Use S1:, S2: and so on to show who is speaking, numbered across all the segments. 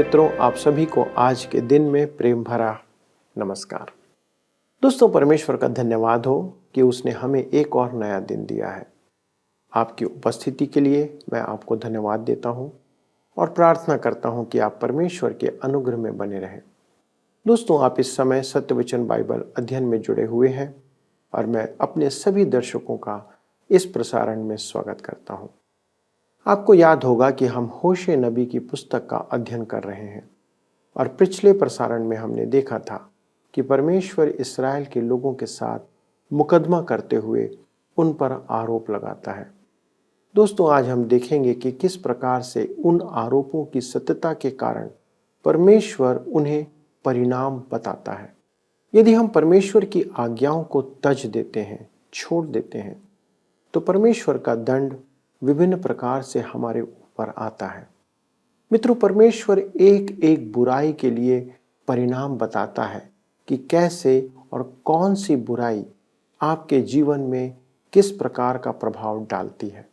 S1: मित्रों, आप सभी को आज के दिन में प्रेम भरा नमस्कार। दोस्तों, परमेश्वर का धन्यवाद हो कि उसने हमें एक और नया दिन दिया है। आपकी उपस्थिति के लिए मैं आपको धन्यवाद देता हूं और प्रार्थना करता हूं कि आप परमेश्वर के अनुग्रह में बने रहें। दोस्तों, आप इस समय सत्यवचन बाइबल अध्ययन में जुड़े हुए हैं और मैं अपने सभी दर्शकों का इस प्रसारण में स्वागत करता हूं। आपको याद होगा कि हम होशे नबी की पुस्तक का अध्ययन कर रहे हैं और पिछले प्रसारण में हमने देखा था कि परमेश्वर इस्राएल के लोगों के साथ मुकदमा करते हुए उन पर आरोप लगाता है। दोस्तों, आज हम देखेंगे कि किस प्रकार से उन आरोपों की सत्यता के कारण परमेश्वर उन्हें परिणाम बताता है। यदि हम परमेश्वर की आज्ञाओं को तज देते हैं, छोड़ देते हैं, तो परमेश्वर का दंड विभिन्न प्रकार से हमारे ऊपर आता है। मित्रों, परमेश्वर एक एक बुराई के लिए परिणाम बताता है कि कैसे और कौन सी बुराई आपके जीवन में किस प्रकार का प्रभाव डालती है।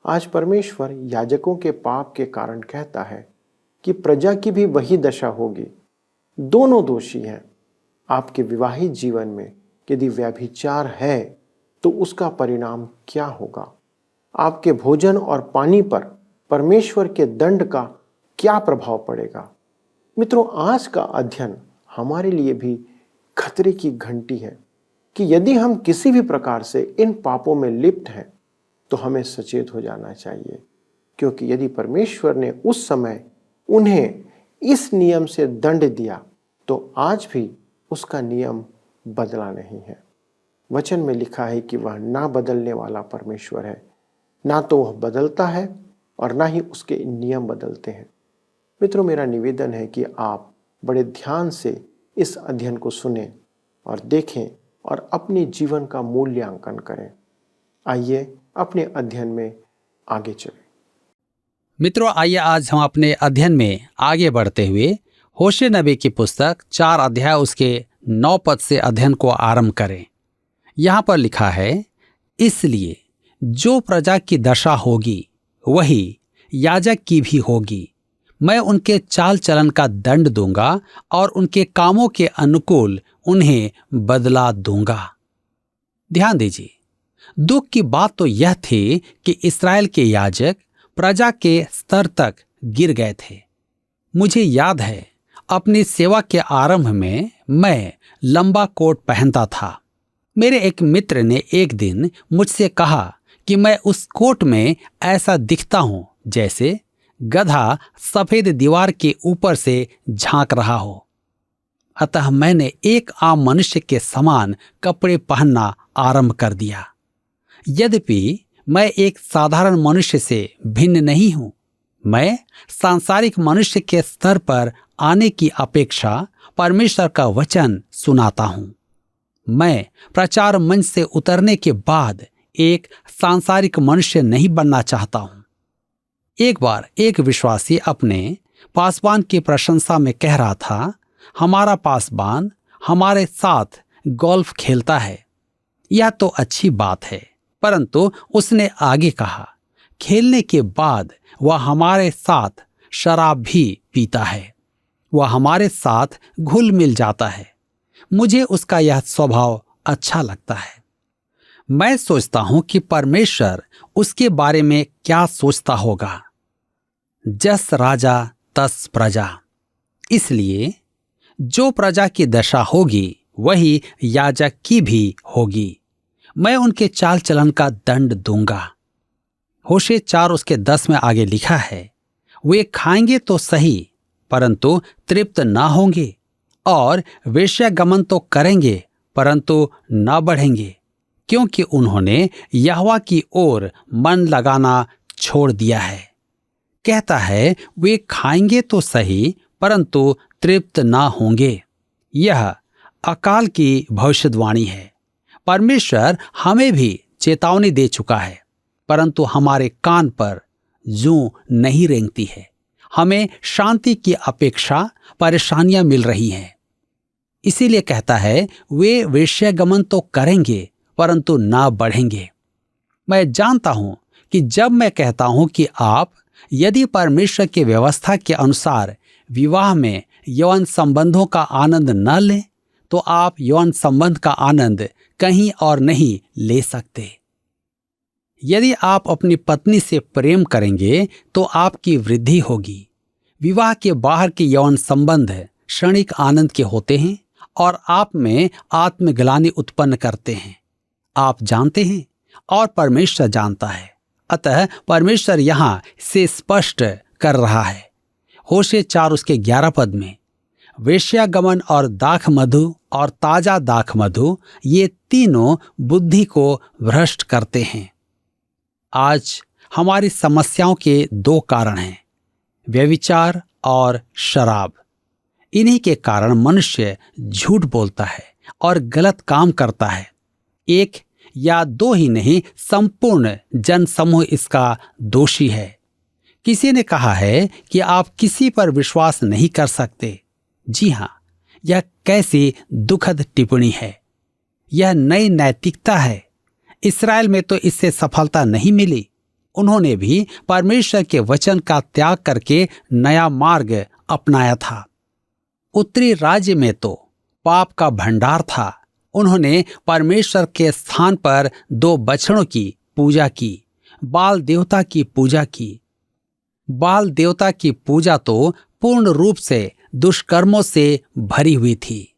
S1: आज परमेश्वर याजकों के पाप के कारण कहता है कि प्रजा की भी वही दशा होगी। दोनों दोषी हैं। आपके विवाहित जीवन में यदि व्यभिचार है तो उसका परिणाम क्या होगा? आपके भोजन और पानी पर परमेश्वर के दंड का क्या प्रभाव पड़ेगा? मित्रों, आज का अध्ययन हमारे लिए भी खतरे की घंटी है कि यदि हम किसी भी प्रकार से इन पापों में लिप्त हैं तो हमें सचेत हो जाना चाहिए, क्योंकि यदि परमेश्वर ने उस समय उन्हें इस नियम से दंड दिया तो आज भी उसका नियम बदला नहीं है। वचन में लिखा है कि वह ना बदलने वाला परमेश्वर है, ना तो वह बदलता है और ना ही उसके नियम बदलते हैं। मित्रों, मेरा निवेदन है कि आप बड़े ध्यान से इस अध्ययन को सुनें और देखें और अपने जीवन का मूल्यांकन करें। आइए अपने अध्ययन में आगे चलें।
S2: मित्रों, आइए आज हम अपने अध्ययन में आगे बढ़ते हुए होशे नबी की पुस्तक 4 अध्याय उसके 9 पद से अध्ययन को आरंभ करें। यहाँ पर लिखा है, इसलिए जो प्रजा की दशा होगी वही याजक की भी होगी। मैं उनके चाल चलन का दंड दूंगा और उनके कामों के अनुकूल उन्हें बदला दूंगा। ध्यान दीजिए, दुख की बात तो यह थी कि इस्राएल के याजक प्रजा के स्तर तक गिर गए थे। मुझे याद है, अपनी सेवा के आरंभ में मैं लंबा कोट पहनता था। मेरे एक मित्र ने एक दिन मुझसे कहा कि मैं उस कोट में ऐसा दिखता हूं जैसे गधा सफेद दीवार के ऊपर से झांक रहा हो। अतः मैंने एक आम मनुष्य के समान कपड़े पहनना आरंभ कर दिया। यद्यपि मैं एक साधारण मनुष्य से भिन्न नहीं हूं, मैं सांसारिक मनुष्य के स्तर पर आने की अपेक्षा परमेश्वर का वचन सुनाता हूं। मैं प्रचार मंच से उतरने के बाद एक सांसारिक मनुष्य नहीं बनना चाहता हूं। एक बार एक विश्वासी अपने पासबान की प्रशंसा में कह रहा था, हमारा पासबान हमारे साथ गोल्फ खेलता है। यह तो अच्छी बात है, परंतु उसने आगे कहा, खेलने के बाद वह हमारे साथ शराब भी पीता है। वह हमारे साथ घुल मिल जाता है। मुझे उसका यह स्वभाव अच्छा लगता है। मैं सोचता हूं कि परमेश्वर उसके बारे में क्या सोचता होगा। जस राजा तस प्रजा। इसलिए जो प्रजा की दशा होगी वही याजक की भी होगी। मैं उनके चाल चलन का दंड दूंगा। होशे 4 उसके 10 में आगे लिखा है, वे खाएंगे तो सही परंतु तृप्त ना होंगे, और वेश्यागमन तो करेंगे परंतु न बढ़ेंगे, क्योंकि उन्होंने यहोवा की ओर मन लगाना छोड़ दिया है। कहता है, वे खाएंगे तो सही परंतु तृप्त ना होंगे। यह अकाल की भविष्यवाणी है। परमेश्वर हमें भी चेतावनी दे चुका है, परंतु हमारे कान पर जूं नहीं रेंगती है। हमें शांति की अपेक्षा परेशानियां मिल रही हैं। इसीलिए कहता है, वे वेश्यागमन तो करेंगे परंतु ना बढ़ेंगे। मैं जानता हूं कि जब मैं कहता हूं कि आप यदि परमेश्वर की व्यवस्था के अनुसार विवाह में यौन संबंधों का आनंद न लें तो आप यौन संबंध का आनंद कहीं और नहीं ले सकते। यदि आप अपनी पत्नी से प्रेम करेंगे तो आपकी वृद्धि होगी। विवाह के बाहर के यौन संबंध क्षणिक आनंद के होते हैं और आप में आत्मग्लानि उत्पन्न करते हैं। आप जानते हैं और परमेश्वर जानता है। अतः परमेश्वर यहां से स्पष्ट कर रहा है। होशे 4 उसके 11 पद में, वेश्यागमन और दाख मधु और ताजा दाख मधु ये तीनों बुद्धि को भ्रष्ट करते हैं। आज हमारी समस्याओं के 2 कारण हैं, व्यभिचार और शराब। इन्हीं के कारण मनुष्य झूठ बोलता है और गलत काम करता है। 1 या 2 ही नहीं, संपूर्ण जनसमूह इसका दोषी है। किसी ने कहा है कि आप किसी पर विश्वास नहीं कर सकते। जी हां, यह कैसी दुखद टिप्पणी है। यह नई नैतिकता है। इस्राएल में तो इससे सफलता नहीं मिली। उन्होंने भी परमेश्वर के वचन का त्याग करके नया मार्ग अपनाया था। उत्तरी राज्य में तो पाप का भंडार था। उन्होंने परमेश्वर के स्थान पर 2 बछड़ों की पूजा की, बाल देवता की पूजा की। बाल देवता की पूजा तो पूर्ण रूप से दुष्कर्मों से भरी हुई थी।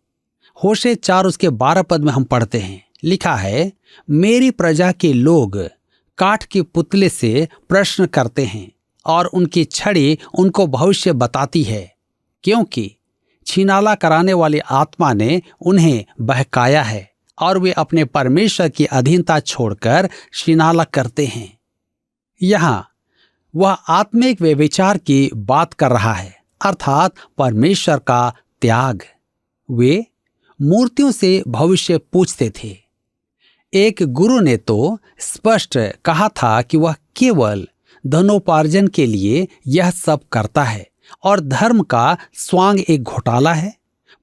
S2: होशे 4 उसके 12 पद में हम पढ़ते हैं, लिखा है, मेरी प्रजा के लोग काठ के पुतले से प्रश्न करते हैं और उनकी छड़ी उनको भविष्य बताती है, क्योंकि छिनाला कराने वाली आत्मा ने उन्हें बहकाया है और वे अपने परमेश्वर की अधीनता छोड़कर छिनाला करते हैं। यहां वह आत्मिक व्यभिचार की बात कर रहा है, अर्थात परमेश्वर का त्याग। वे मूर्तियों से भविष्य पूछते थे। एक गुरु ने तो स्पष्ट कहा था कि वह केवल धनोपार्जन के लिए यह सब करता है और धर्म का स्वांग एक घोटाला है,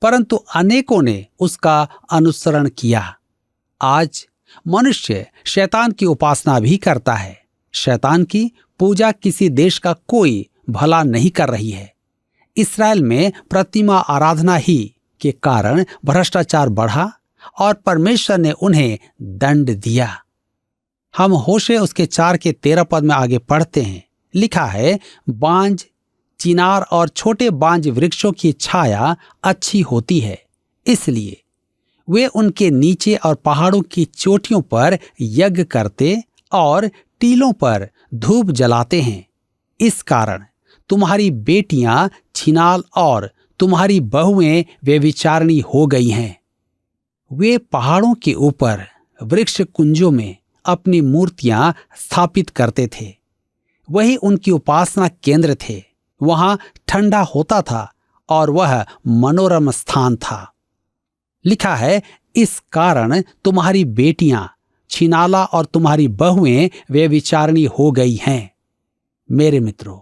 S2: परंतु अनेकों ने उसका अनुसरण किया। आज मनुष्य शैतान की उपासना भी करता है। शैतान की पूजा किसी देश का कोई भला नहीं कर रही है। इस्राएल में प्रतिमा आराधना ही के कारण भ्रष्टाचार बढ़ा और परमेश्वर ने उन्हें दंड दिया। हम होशे उसके 4 के 13 पद में आगे पढ़ते हैं, लिखा है, बांज, चिनार और छोटे बांज वृक्षों की छाया अच्छी होती है, इसलिए वे उनके नीचे और पहाड़ों की चोटियों पर यज्ञ करते और टीलों पर धूप जलाते हैं। इस कारण तुम्हारी बेटियां छिनाल और तुम्हारी बहुएं व्यभिचारिणी हो गई हैं। वे पहाड़ों के ऊपर वृक्ष कुंजों में अपनी मूर्तियां स्थापित करते थे। वही उनकी उपासना केंद्र थे। वहां ठंडा होता था और वह मनोरम स्थान था। लिखा है, इस कारण तुम्हारी बेटियां छिनाला और तुम्हारी बहुएं व्यभिचारिणी हो गई हैं। मेरे मित्रों,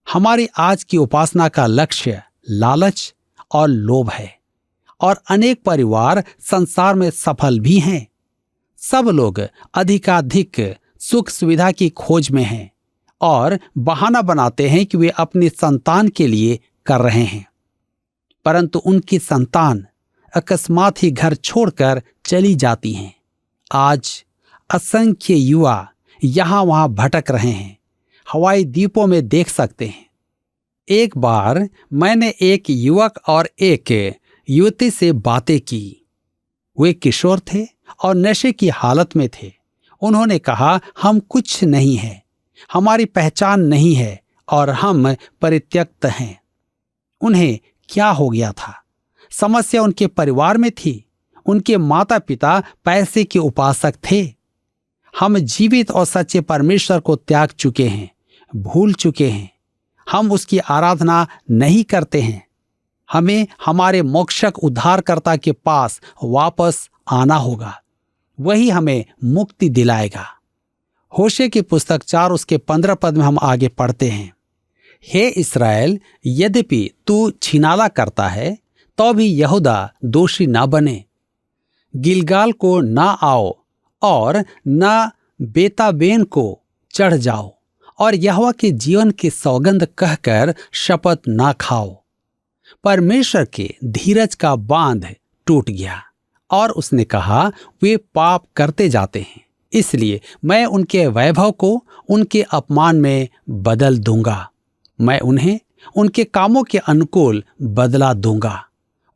S2: हमारी आज की उपासना का लक्ष्य लालच और लोभ है और अनेक परिवार संसार में सफल भी हैं। सब लोग अधिकाधिक सुख सुविधा की खोज में हैं और बहाना बनाते हैं कि वे अपनी संतान के लिए कर रहे हैं, परंतु उनकी संतान अकस्मात ही घर छोड़कर चली जाती हैं। आज असंख्य युवा यहां वहां भटक रहे हैं। हवाई द्वीपों में देख सकते हैं। एक बार मैंने एक युवक और एक युवती से बातें की। वे किशोर थे और नशे की हालत में थे। उन्होंने कहा, हम कुछ नहीं हैं, हमारी पहचान नहीं है और हम परित्यक्त हैं। उन्हें क्या हो गया था? समस्या उनके परिवार में थी। उनके माता पिता पैसे के उपासक थे। हम जीवित और सच्चे परमेश्वर को त्याग चुके हैं, भूल चुके हैं। हम उसकी आराधना नहीं करते हैं। हमें हमारे मोक्षक उद्धारकर्ता के पास वापस आना होगा। वही हमें मुक्ति दिलाएगा। होशे की पुस्तक 4 उसके 15 पद में हम आगे पढ़ते हैं, हे इस्राएल, यद्यपि तू छिनाला करता है तो भी यहूदा दोषी ना बने। गिलगाल को ना आओ और ना बेताबेन को चढ़ जाओ और यहोवा के जीवन की सौगंध कहकर शपथ ना खाओ। परमेश्वर के धीरज का बांध टूट गया और उसने कहा, वे पाप करते जाते हैं, इसलिए मैं उनके वैभव को उनके अपमान में बदल दूंगा। मैं उन्हें उनके कामों के अनुकूल बदला दूंगा,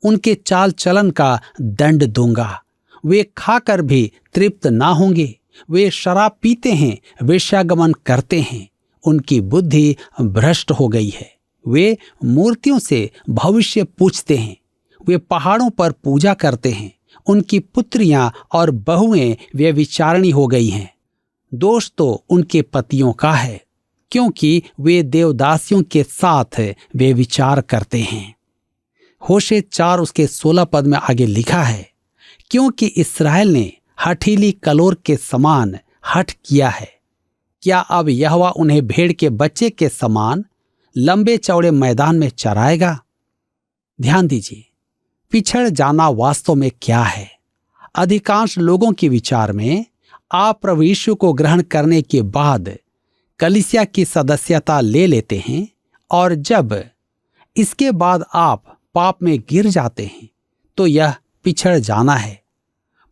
S2: उनके चाल चलन का दंड दूंगा। वे खाकर भी तृप्त ना होंगे। वे शराब पीते हैं, वेश्यागमन करते हैं, उनकी बुद्धि भ्रष्ट हो गई है। वे मूर्तियों से भविष्य पूछते हैं, वे पहाड़ों पर पूजा करते हैं, उनकी पुत्रियां और बहुएं व्यभिचारिणी हो गई हैं। दोष तो उनके पतियों का है, क्योंकि वे देवदासियों के साथ व्यभिचार करते हैं। होशे 4 उसके 16 पद में आगे लिखा है, क्योंकि इस्राएल ने हठीली कलोर के समान हठ किया है, क्या अब यहोवा उन्हें भेड़ के बच्चे के समान लंबे चौड़े मैदान में चराएगा? ध्यान दीजिए, पिछड़ जाना वास्तव में क्या है? अधिकांश लोगों के विचार में आप प्रभु यीशु को ग्रहण करने के बाद कलीसिया की सदस्यता ले लेते हैं और जब इसके बाद आप पाप में गिर जाते हैं तो यह पिछड़ जाना है।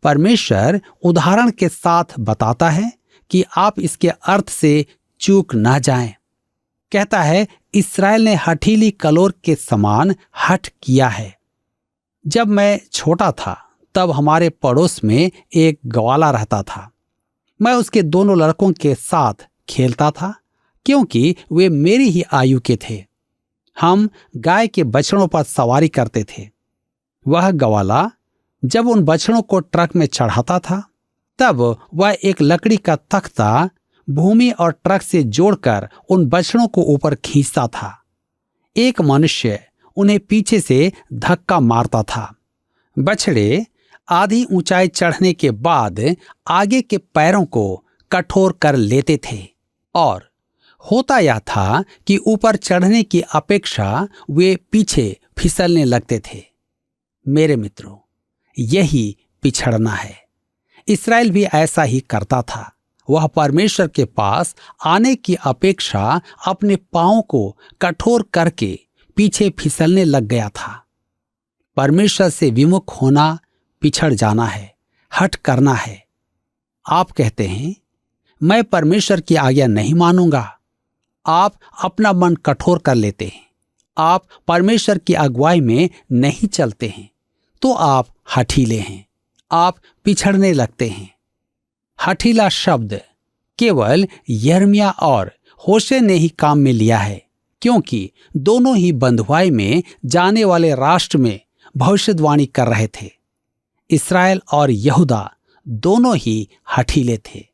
S2: परमेश्वर उदाहरण के साथ बताता है कि आप इसके अर्थ से चूक ना जाएं। कहता है, इस्राएल ने हठीली कलोर के समान हठ किया है। जब मैं छोटा था तब हमारे पड़ोस में एक ग्वाला रहता था। मैं उसके दोनों लड़कों के साथ खेलता था, क्योंकि वे मेरी ही आयु के थे। हम गाय के बछड़ों पर सवारी करते थे। वह ग्वाला जब उन बछड़ों को ट्रक में चढ़ाता था तब वह एक लकड़ी का तख्ता भूमि और ट्रक से जोड़कर उन बछड़ों को ऊपर खींचता था। एक मनुष्य उन्हें पीछे से धक्का मारता था। बछड़े आधी ऊंचाई चढ़ने के बाद आगे के पैरों को कठोर कर लेते थे और होता यह था कि ऊपर चढ़ने की अपेक्षा वे पीछे फिसलने लगते थे। मेरे मित्रों, यही पिछड़ना है। इस्राएल भी ऐसा ही करता था। वह परमेश्वर के पास आने की अपेक्षा अपने पांवों को कठोर करके पीछे फिसलने लग गया था। परमेश्वर से विमुख होना पिछड़ जाना है, हट करना है। आप कहते हैं, मैं परमेश्वर की आज्ञा नहीं मानूंगा। आप अपना मन कठोर कर लेते हैं, आप परमेश्वर की अगुवाई में नहीं चलते हैं, तो आप हठीले हैं, आप पिछड़ने लगते हैं। हठीला शब्द केवल यिर्मयाह और होशे ने ही काम में लिया है, क्योंकि दोनों ही बंधुआई में जाने वाले राष्ट्र में भविष्यवाणी कर रहे थे। इस्राएल और यहूदा दोनों ही हठीले थे।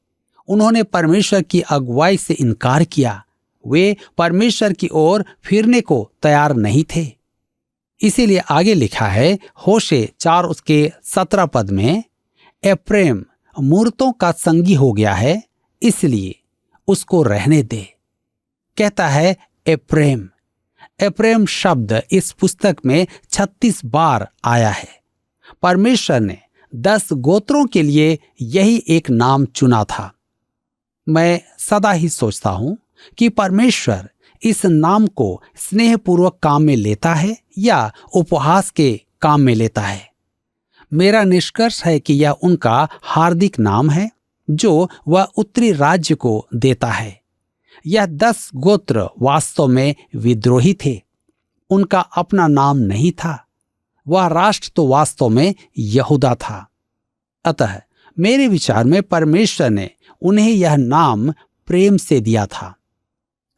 S2: उन्होंने परमेश्वर की अगुवाई से इनकार किया। वे परमेश्वर की ओर फिरने को तैयार नहीं थे। इसीलिए आगे लिखा है होशे 4 उसके 17 पद में, एप्रैम मूर्तों का संगी हो गया है, इसलिए उसको रहने दे। कहता है एप्रैम। एप्रैम शब्द इस पुस्तक में 36 बार आया है। परमेश्वर ने 10 गोत्रों के लिए यही एक नाम चुना था। मैं सदा ही सोचता हूं कि परमेश्वर इस नाम को स्नेहपूर्वक काम में लेता है या उपहास के काम में लेता है। मेरा निष्कर्ष है कि यह उनका हार्दिक नाम है जो वह उत्तरी राज्य को देता है। यह 10 गोत्र वास्तव में विद्रोही थे। उनका अपना नाम नहीं था। वह राष्ट्र तो वास्तव में यहूदा था। अतः मेरे विचार में परमेश्वर ने उन्हें यह नाम प्रेम से दिया था।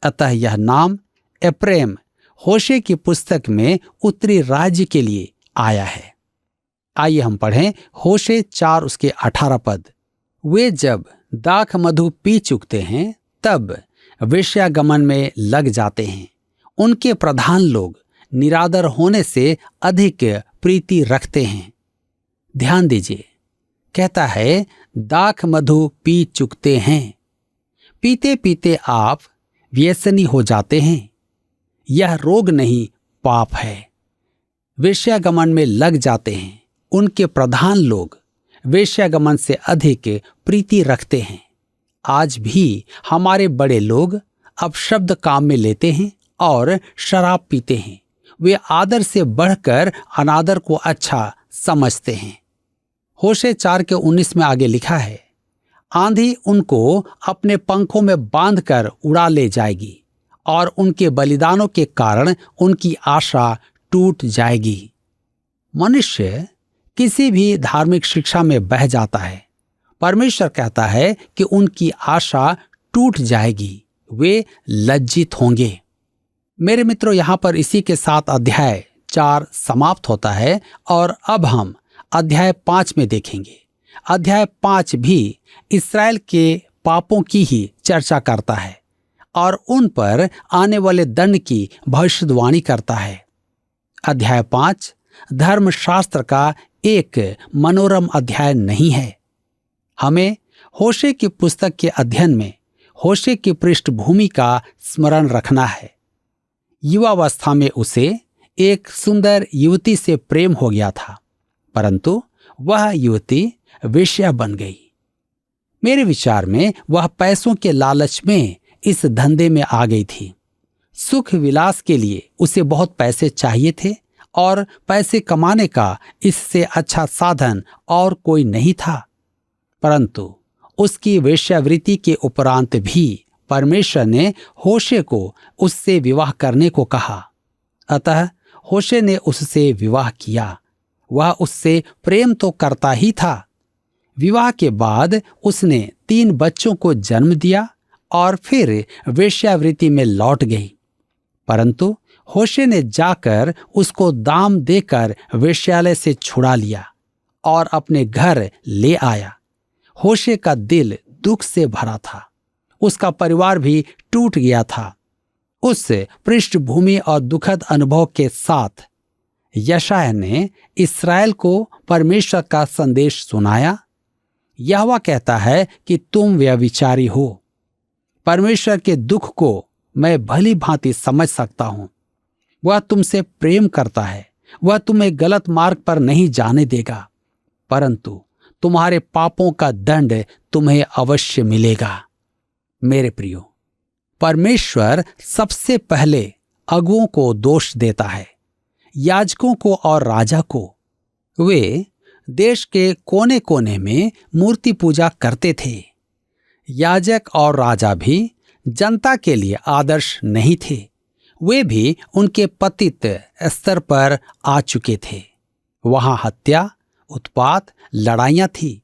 S2: अतः यह नाम एप्रैम होशे की पुस्तक में उत्तरी राज्य के लिए आया है। आइए हम पढ़ें होशे 4 उसके 18 पद। वे जब दाख मधु पी चुकते हैं तब वेश्यागमन में लग जाते हैं। उनके प्रधान लोग निरादर होने से अधिक प्रीति रखते हैं। ध्यान दीजिए, कहता है दाख मधु पी चुकते हैं। पीते पीते आप व्यसनी हो जाते हैं। यह रोग नहीं, पाप है। वेश्यागमन में लग जाते हैं। उनके प्रधान लोग वेश्यागमन से अधिक प्रीति रखते हैं। आज भी हमारे बड़े लोग अब शब्द काम में लेते हैं और शराब पीते हैं। वे आदर से बढ़कर अनादर को अच्छा समझते हैं। होशे 4:19 में आगे लिखा है, आंधी उनको अपने पंखों में बांधकर उड़ा ले जाएगी और उनके बलिदानों के कारण उनकी आशा टूट जाएगी। मनुष्य किसी भी धार्मिक शिक्षा में बह जाता है। परमेश्वर कहता है कि उनकी आशा टूट जाएगी, वे लज्जित होंगे। मेरे मित्रों, यहां पर इसी के साथ अध्याय 4 समाप्त होता है और अब हम अध्याय 5 में देखेंगे। अध्याय 5 भी इस्राएल के पापों की ही चर्चा करता है और उन पर आने वाले दंड की भविष्यवाणी करता है। अध्याय 5 धर्मशास्त्र का एक मनोरम अध्याय नहीं है। हमें होशे की पुस्तक के अध्ययन में होशे की पृष्ठभूमि का स्मरण रखना है। युवावस्था में उसे एक सुंदर युवती से प्रेम हो गया था, परंतु वह युवती वेश्या बन गई। मेरे विचार में वह पैसों के लालच में इस धंधे में आ गई थी। सुख विलास के लिए उसे बहुत पैसे चाहिए थे और पैसे कमाने का इससे अच्छा साधन और कोई नहीं था। परंतु उसकी वेश्यावृत्ति के उपरांत भी परमेश्वर ने होशे को उससे विवाह करने को कहा। अतः होशे ने उससे विवाह किया। वह उससे प्रेम तो करता ही था। विवाह के बाद उसने 3 बच्चों को जन्म दिया और फिर वेश्यावृत्ति में लौट गई। परंतु होशे ने जाकर उसको दाम देकर वेश्यालय से छुड़ा लिया और अपने घर ले आया। होशे का दिल दुख से भरा था। उसका परिवार भी टूट गया था। उस पृष्ठभूमि और दुखद अनुभव के साथ यशायाह ने इस्राएल को परमेश्वर का संदेश सुनाया। यहोवा कहता है कि तुम व्यभिचारी हो। परमेश्वर के दुख को मैं भली भांति समझ सकता हूं। वह तुमसे प्रेम करता है। वह तुम्हें गलत मार्ग पर नहीं जाने देगा, परंतु तुम्हारे पापों का दंड तुम्हें अवश्य मिलेगा। मेरे प्रियो, परमेश्वर सबसे पहले अगुओं को दोष देता है, याजकों को और राजा को। वे देश के कोने कोने में मूर्ति पूजा करते थे। याजक और राजा भी जनता के लिए आदर्श नहीं थे। वे भी उनके पतित स्तर पर आ चुके थे। वहां हत्या, उत्पात, लड़ाइयां थी।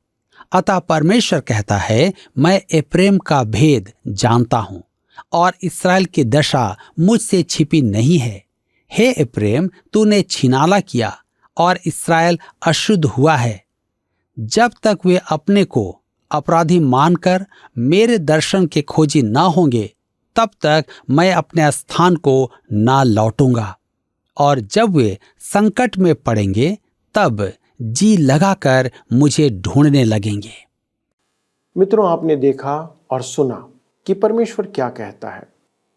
S2: अतः परमेश्वर कहता है, मैं एप्रेम का भेद जानता हूं और इस्राएल की दशा मुझसे छिपी नहीं है। हे एप्रेम, तूने छिनाला किया और इस्राएल अशुद्ध हुआ है। जब तक वे अपने को अपराधी मानकर मेरे दर्शन के खोजी ना होंगे, तब तक मैं अपने स्थान को ना लौटूंगा। और जब वे संकट में पड़ेंगे, तब जी लगाकर मुझे ढूंढने लगेंगे।
S1: मित्रों, आपने देखा और सुना कि परमेश्वर क्या कहता है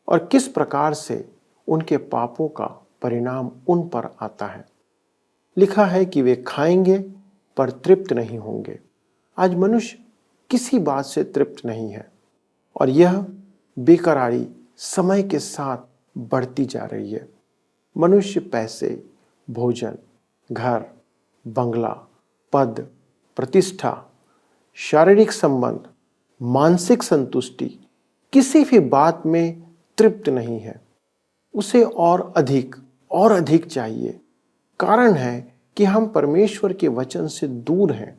S1: और किस प्रकार से उनके पापों का परिणाम उन पर आता है। लिखा है कि वे खाएंगे पर तृप्त नहीं होंगे। आज मनुष्य किसी बात से तृप्त नहीं है और यह बेकरारी समय के साथ बढ़ती जा रही है। मनुष्य पैसे, भोजन, घर, बंगला, पद, प्रतिष्ठा, शारीरिक संबंध, मानसिक संतुष्टि, किसी भी बात में तृप्त नहीं है। उसे और अधिक चाहिए। कारण है कि हम परमेश्वर के वचन से दूर हैं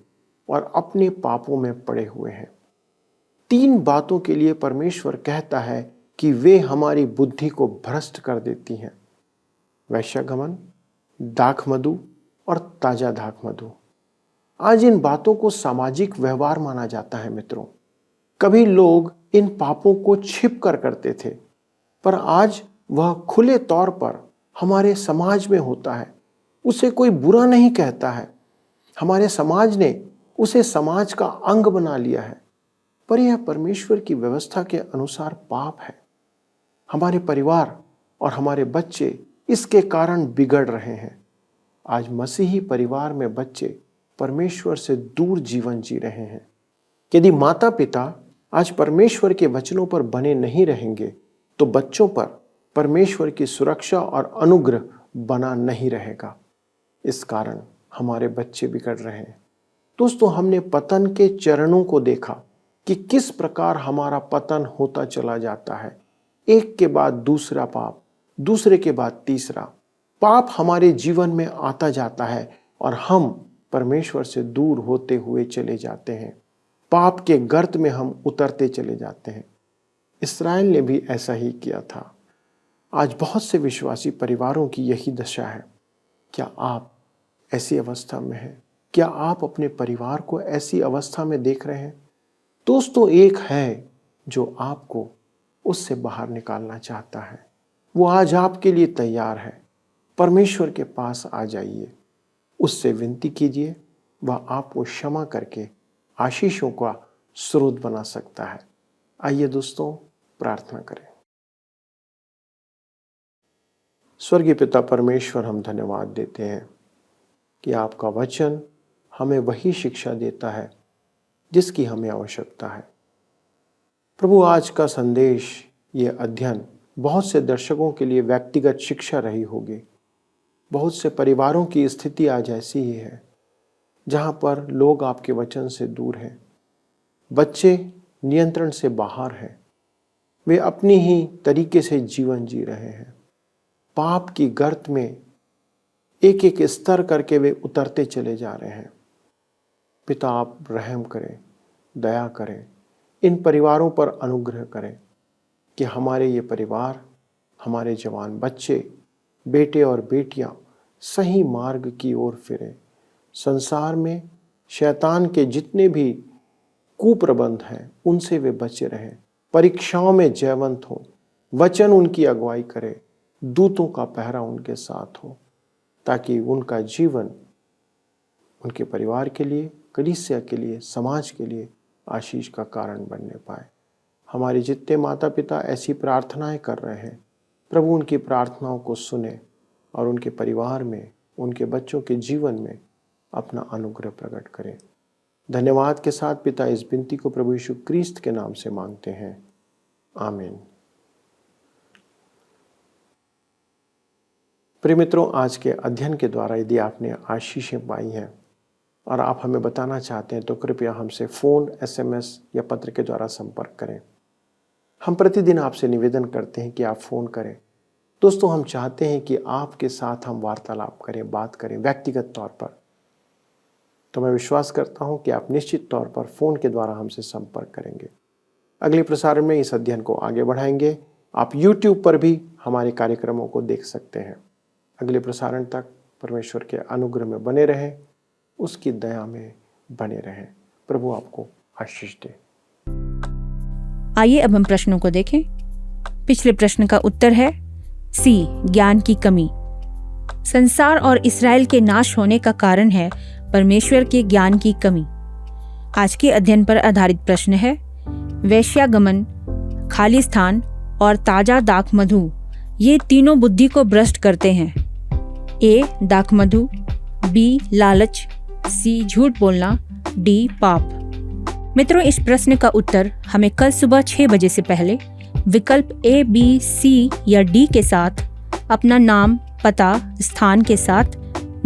S1: और अपने पापों में पड़े हुए हैं। 3 बातों के लिए परमेश्वर कहता है कि वे हमारी बुद्धि को भ्रष्ट कर देती हैं: वैश्यागमन, दाखमधु और ताजा दाखमधु। आज इन बातों को सामाजिक व्यवहार माना जाता है। मित्रों, कभी लोग इन पापों को छिप कर करते थे, पर आज वह खुले तौर पर हमारे समाज में होता है। उसे कोई बुरा नहीं कहता है। हमारे समाज ने उसे समाज का अंग बना लिया है, पर यह परमेश्वर की व्यवस्था के अनुसार पाप है। हमारे परिवार और हमारे बच्चे इसके कारण बिगड़ रहे हैं। आज मसीही परिवार में बच्चे परमेश्वर से दूर जीवन जी रहे हैं। यदि माता पिता आज परमेश्वर के वचनों पर बने नहीं रहेंगे, तो बच्चों पर परमेश्वर की सुरक्षा और अनुग्रह बना नहीं रहेगा। इस कारण हमारे बच्चे बिगड़ रहे हैं। दोस्तों, हमने पतन के चरणों को देखा कि किस प्रकार हमारा पतन होता चला जाता है। एक के बाद दूसरा पाप, दूसरे के बाद तीसरा पाप हमारे जीवन में आता जाता है और हम परमेश्वर से दूर होते हुए चले जाते हैं। पाप के गर्त में हम उतरते चले जाते हैं। इस्राएल ने भी ऐसा ही किया था। आज बहुत से विश्वासी परिवारों की यही दशा है। क्या आप ऐसी अवस्था में हैं? क्या आप अपने परिवार को ऐसी अवस्था में देख रहे हैं? दोस्तों, एक है जो आपको उससे बाहर निकालना चाहता है। वो आज आपके लिए तैयार है। परमेश्वर के पास आ जाइए, उससे विनती कीजिए, वह आपको क्षमा करके आशीषों का स्रोत बना सकता है। आइए दोस्तों, प्रार्थना करें। स्वर्गीय पिता परमेश्वर, हम धन्यवाद देते हैं कि आपका वचन हमें वही शिक्षा देता है जिसकी हमें आवश्यकता है। प्रभु, आज का संदेश, ये अध्ययन बहुत से दर्शकों के लिए व्यक्तिगत शिक्षा रही होगी। बहुत से परिवारों की स्थिति आज ऐसी ही है जहाँ पर लोग आपके वचन से दूर हैं। बच्चे नियंत्रण से बाहर हैं। वे अपनी ही तरीके से जीवन जी रहे हैं। पाप की गर्त में एक एक स्तर करके वे उतरते चले जा रहे हैं। पिता, आप रहम करें, दया करें, इन परिवारों पर अनुग्रह करें कि हमारे ये परिवार, हमारे जवान बच्चे, बेटे और बेटियां सही मार्ग की ओर फिरें। संसार में शैतान के जितने भी कुप्रबंध हैं उनसे वे बचे रहें। परीक्षाओं में जयवंत हो, वचन उनकी अगुवाई करे, दूतों का पहरा उनके साथ हो, ताकि उनका जीवन उनके परिवार के लिए, कलीसिया के लिए, समाज के लिए आशीष का कारण बनने पाए। हमारे जितने माता पिता ऐसी प्रार्थनाएं कर रहे हैं, प्रभु उनकी प्रार्थनाओं को सुने और उनके परिवार में, उनके बच्चों के जीवन में अपना अनुग्रह प्रकट करें। धन्यवाद के साथ पिता, इस विनती को प्रभु यीशु क्रिस्त के नाम से मांगते हैं, आमीन। प्रिय मित्रों, आज के अध्ययन के द्वारा यदि आपने आशीषें पाई हैं और आप हमें बताना चाहते हैं तो कृपया हमसे फ़ोन, SMS या पत्र के द्वारा संपर्क करें। हम प्रतिदिन आपसे निवेदन करते हैं कि आप फ़ोन करें। दोस्तों, हम चाहते हैं कि आपके साथ हम वार्तालाप करें, बात करें व्यक्तिगत तौर पर। तो मैं विश्वास करता हूं कि आप निश्चित तौर पर फ़ोन के द्वारा हमसे संपर्क करेंगे। अगले प्रसारण में इस अध्ययन को आगे बढ़ाएंगे। आप YouTube पर भी हमारे कार्यक्रमों को देख सकते हैं। अगले प्रसारण तक परमेश्वर के अनुग्रह में बने रहें, उसकी दया में बने रहें। प्रभु आपको आशीष दे।
S3: आइए अब हम प्रश्नों को देखें। पिछले प्रश्न का उत्तर है सी, ज्ञान की कमी। संसार और इस्राएल के नाश होने का कारण है परमेश्वर के ज्ञान की कमी। आज के अध्ययन पर आधारित प्रश्न है वैश्यागमन, खाली स्थान और ताजा दाखमधु, ये तीनों बुद्धि को भ्रष्ट करते हैं। ए, दाखमधु, बी, लालच, सी, झूठ बोलना, डी, पाप। मित्रों, इस प्रश्न का उत्तर हमें कल सुबह 6 बजे से पहले विकल्प ए, बी, सी या डी के साथ अपना नाम, पता, स्थान के साथ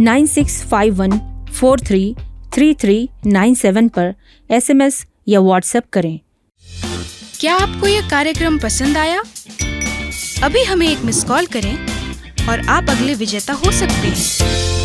S3: 9651433397 पर SMS या WhatsApp करें।
S4: क्या आपको यह कार्यक्रम पसंद आया? अभी हमें एक मिस कॉल करें और आप अगले विजेता हो सकते हैं।